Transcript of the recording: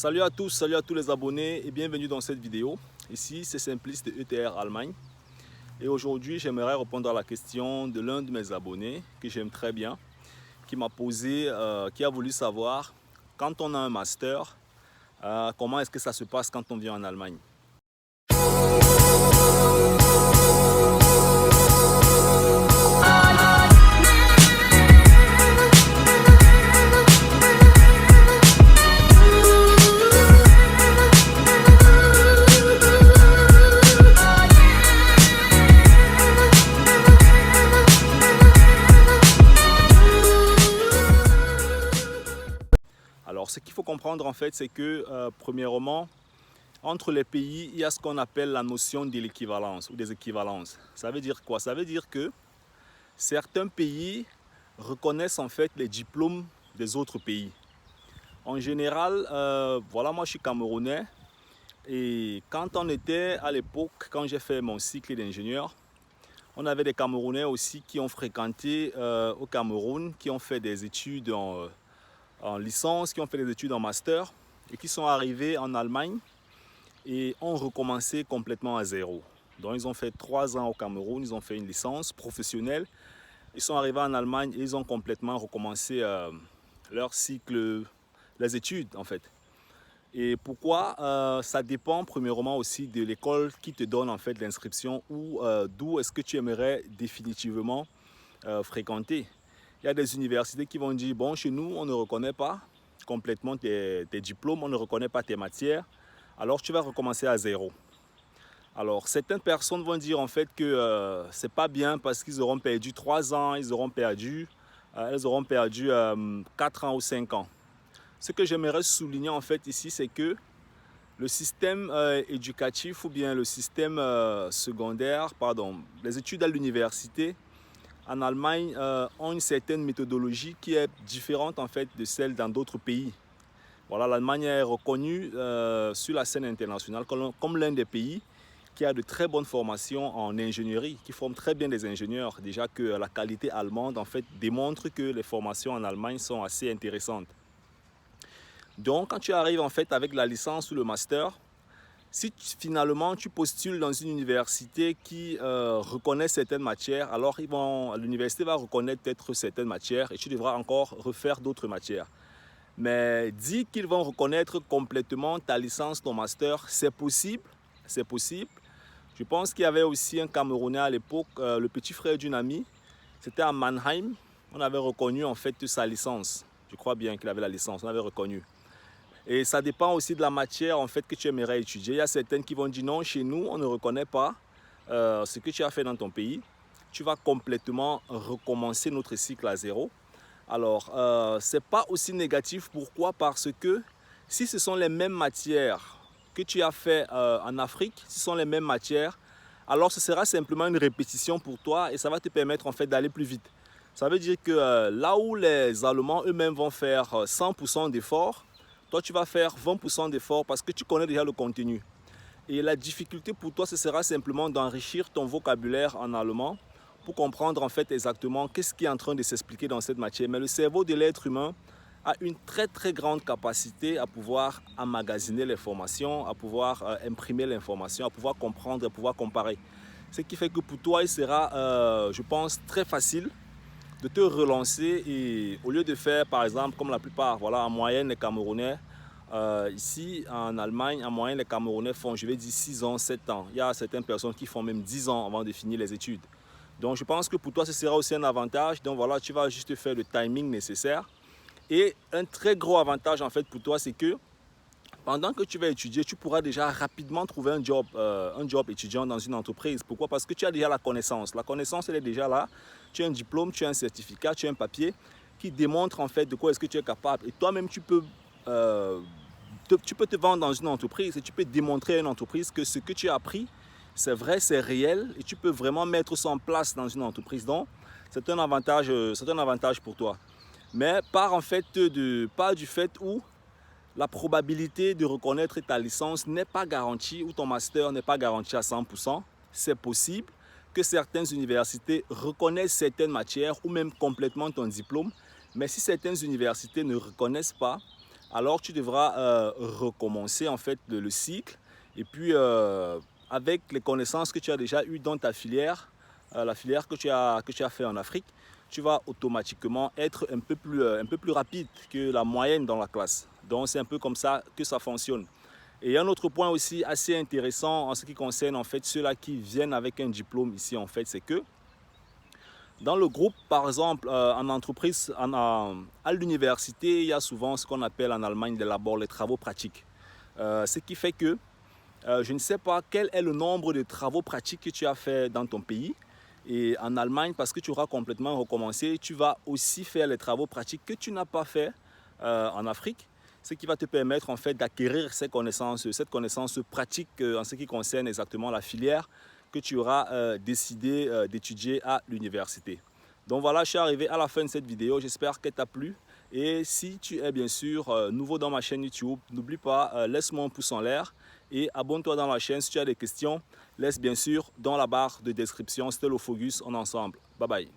Salut à tous les abonnés et bienvenue dans cette vidéo. Ici c'est Simplice de ETR Allemagne. Et aujourd'hui j'aimerais répondre à la question de l'un de mes abonnés que j'aime très bien, qui m'a posé, qui a voulu savoir quand on a un master, comment est-ce que ça se passe quand on vient en Allemagne. Alors ce qu'il faut comprendre en fait, c'est que premièrement, entre les pays, il y a ce qu'on appelle la notion de l'équivalence ou des équivalences. Ça veut dire quoi? Ça veut dire que certains pays reconnaissent en fait les diplômes des autres pays. En général, voilà, moi je suis camerounais et quand on était à l'époque, quand j'ai fait mon cycle d'ingénieur, on avait des Camerounais aussi qui ont fréquenté au Cameroun, qui ont fait des études en licence, qui ont fait des études en master et qui sont arrivés en Allemagne et ont recommencé complètement à zéro. Donc ils ont fait 3 ans au Cameroun, ils ont fait une licence professionnelle, ils sont arrivés en Allemagne et ils ont complètement recommencé leur cycle, les études en fait. Et pourquoi? Ça dépend premièrement aussi de l'école qui te donne en fait l'inscription ou d'où est-ce que tu aimerais définitivement fréquenter. Il y a des universités qui vont dire, bon, chez nous, on ne reconnaît pas complètement tes diplômes, on ne reconnaît pas tes matières, alors tu vas recommencer à zéro. Alors, certaines personnes vont dire en fait que c'est pas bien parce qu'ils auront perdu 3 ans, elles auront perdu 4 ans ou 5 ans. Ce que j'aimerais souligner en fait ici, c'est que le système éducatif ou bien le système secondaire, pardon, les études à l'université, en Allemagne, ont une certaine méthodologie qui est différente en fait de celle dans d'autres pays. Voilà, l'Allemagne est reconnue sur la scène internationale comme l'un des pays qui a de très bonnes formations en ingénierie, qui forme très bien des ingénieurs. Déjà que la qualité allemande en fait démontre que les formations en Allemagne sont assez intéressantes. Donc, quand tu arrives en fait avec la licence ou le master, si finalement tu postules dans une université qui reconnaît certaines matières, alors l'université va reconnaître peut-être certaines matières et tu devras encore refaire d'autres matières. Mais dis qu'ils vont reconnaître complètement ta licence, ton master, c'est possible, c'est possible. Je pense qu'il y avait aussi un Camerounais à l'époque, le petit frère d'une amie, c'était à Mannheim, on avait reconnu en fait sa licence. Je crois bien qu'il avait la licence, on avait reconnu. Et ça dépend aussi de la matière en fait que tu aimerais étudier. Il y a certaines qui vont dire non, chez nous, on ne reconnaît pas ce que tu as fait dans ton pays. Tu vas complètement recommencer notre cycle à zéro. Alors, ce n'est pas aussi négatif. Pourquoi? Parce que si ce sont les mêmes matières que tu as fait en Afrique, si ce sont les mêmes matières, alors ce sera simplement une répétition pour toi et ça va te permettre en fait d'aller plus vite. Ça veut dire que là où les Allemands eux-mêmes vont faire 100% d'efforts, toi, tu vas faire 20% d'efforts parce que tu connais déjà le contenu. Et la difficulté pour toi, ce sera simplement d'enrichir ton vocabulaire en allemand pour comprendre en fait exactement qu'est-ce qui est en train de s'expliquer dans cette matière. Mais le cerveau de l'être humain a une très grande capacité à pouvoir emmagasiner l'information, à pouvoir imprimer l'information, à pouvoir comprendre, à pouvoir comparer. Ce qui fait que pour toi, il sera, je pense, très facile de te relancer et au lieu de faire par exemple comme la plupart, voilà, en moyenne les Camerounais, ici en Allemagne, en moyenne les Camerounais font, je vais dire 6 ans, 7 ans. Il y a certaines personnes qui font même 10 ans avant de finir les études. Donc je pense que pour toi ce sera aussi un avantage. Donc voilà, tu vas juste faire le timing nécessaire. Et un très gros avantage en fait pour toi, c'est que pendant que tu vas étudier, tu pourras déjà rapidement trouver un job étudiant dans une entreprise. Pourquoi? Parce que tu as déjà la connaissance. La connaissance, elle est déjà là. Tu as un diplôme, tu as un certificat, tu as un papier qui démontre en fait de quoi est-ce que tu es capable. Et toi-même, tu peux te vendre dans une entreprise et tu peux démontrer à une entreprise que ce que tu as appris, c'est vrai, c'est réel et tu peux vraiment mettre ça en place dans une entreprise. Donc, c'est un avantage pour toi. Mais pas du fait où la probabilité de reconnaître ta licence n'est pas garantie ou ton master n'est pas garanti à 100%. C'est possible que certaines universités reconnaissent certaines matières ou même complètement ton diplôme. Mais si certaines universités ne reconnaissent pas, alors tu devras recommencer en fait le cycle. Et puis avec les connaissances que tu as déjà eues dans ta filière, la filière que tu as fait en Afrique, tu vas automatiquement être un peu plus rapide que la moyenne dans la classe. Donc c'est un peu comme ça que ça fonctionne. Et un autre point aussi assez intéressant en ce qui concerne en fait ceux-là qui viennent avec un diplôme ici en fait, c'est que dans le groupe, par exemple, en entreprise, à l'université, il y a souvent ce qu'on appelle en Allemagne les travaux pratiques. Ce qui fait que je ne sais pas quel est le nombre de travaux pratiques que tu as fait dans ton pays. Et en Allemagne, parce que tu auras complètement recommencé, tu vas aussi faire les travaux pratiques que tu n'as pas fait en Afrique. Ce qui va te permettre en fait d'acquérir cette connaissance pratique en ce qui concerne exactement la filière que tu auras décidé d'étudier à l'université. Donc voilà, je suis arrivé à la fin de cette vidéo. J'espère qu'elle t'a plu. Et si tu es bien sûr nouveau dans ma chaîne YouTube, n'oublie pas, laisse-moi un pouce en l'air et abonne-toi dans la chaîne. Si tu as des questions, laisse bien sûr dans la barre de description. C'était Lofogus, on est ensemble. Bye bye.